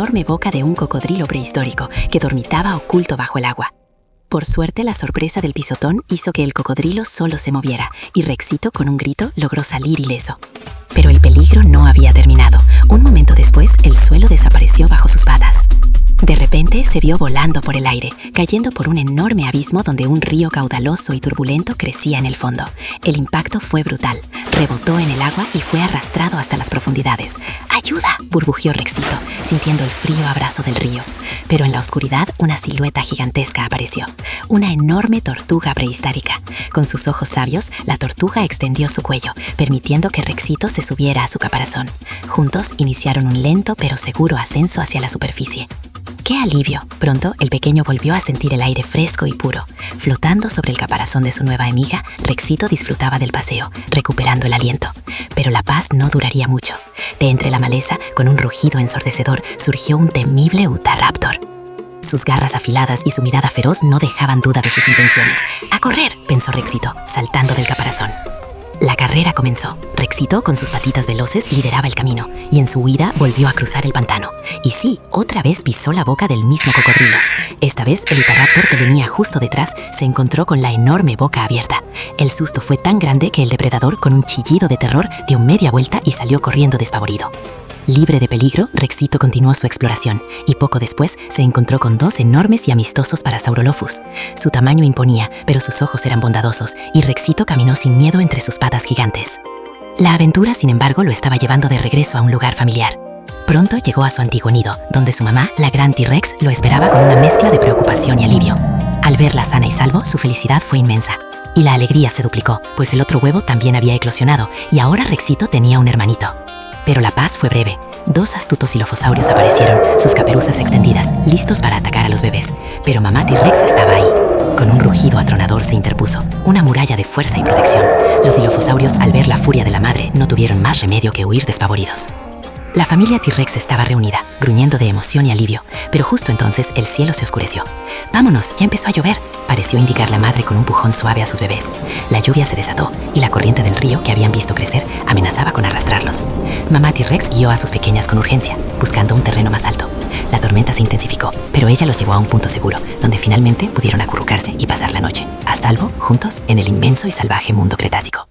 enorme boca de un cocodrilo prehistórico que dormitaba oculto bajo el agua. Por suerte, la sorpresa del pisotón hizo que el cocodrilo solo se moviera y Rexito, con un grito, logró salir ileso. Pero el peligro no había terminado. Un momento después, el suelo desapareció bajo sus patas. De repente, se vio volando por el aire, cayendo por un enorme abismo donde un río caudaloso y turbulento crecía en el fondo. El impacto fue brutal. Rebotó en el agua y fue arrastrado hasta las profundidades. ¡Ayuda!, burbujeó Rexito, sintiendo el frío abrazo del río. Pero en la oscuridad, una silueta gigantesca apareció. Una enorme tortuga prehistórica. Con sus ojos sabios, la tortuga extendió su cuello, permitiendo que Rexito se subiera a su caparazón. Juntos iniciaron un lento pero seguro ascenso hacia la superficie. ¡Qué alivio! Pronto, el pequeño volvió a sentir el aire fresco y puro. Flotando sobre el caparazón de su nueva amiga, Rexito disfrutaba del paseo, recuperando el aliento. Pero la paz no duraría mucho. De entre la maleza, con un rugido ensordecedor, surgió un temible Utahraptor. Sus garras afiladas y su mirada feroz no dejaban duda de sus intenciones. ¡A correr!, pensó Rexito, saltando del caparazón. La carrera comenzó. Rexito, con sus patitas veloces, lideraba el camino, y en su huida volvió a cruzar el pantano. Y sí, otra vez pisó la boca del mismo cocodrilo. Esta vez, el Utahraptor, que venía justo detrás, se encontró con la enorme boca abierta. El susto fue tan grande que el depredador, con un chillido de terror, dio media vuelta y salió corriendo despavorido. Libre de peligro, Rexito continuó su exploración y poco después se encontró con dos enormes y amistosos Parasaurolophus. Su tamaño imponía, pero sus ojos eran bondadosos y Rexito caminó sin miedo entre sus patas gigantes. La aventura, sin embargo, lo estaba llevando de regreso a un lugar familiar. Pronto llegó a su antiguo nido, donde su mamá, la gran T-Rex, lo esperaba con una mezcla de preocupación y alivio. Al verla sana y salvo, su felicidad fue inmensa. Y la alegría se duplicó, pues el otro huevo también había eclosionado y ahora Rexito tenía un hermanito. Pero la paz fue breve. Dos astutos Dilophosaurios aparecieron, sus caperuzas extendidas, listos para atacar a los bebés. Pero mamá T-Rex estaba ahí. Con un rugido atronador se interpuso, una muralla de fuerza y protección. Los Dilophosaurios, al ver la furia de la madre, no tuvieron más remedio que huir despavoridos. La familia T-Rex estaba reunida, gruñendo de emoción y alivio, pero justo entonces el cielo se oscureció. «Vámonos, ya empezó a llover», pareció indicar la madre con un pujón suave a sus bebés. La lluvia se desató y la corriente del río que habían visto crecer amenazaba con arrastrarlos. Mamá T-Rex guió a sus pequeñas con urgencia, buscando un terreno más alto. La tormenta se intensificó, pero ella los llevó a un punto seguro, donde finalmente pudieron acurrucarse y pasar la noche, a salvo, juntos, en el inmenso y salvaje mundo cretácico.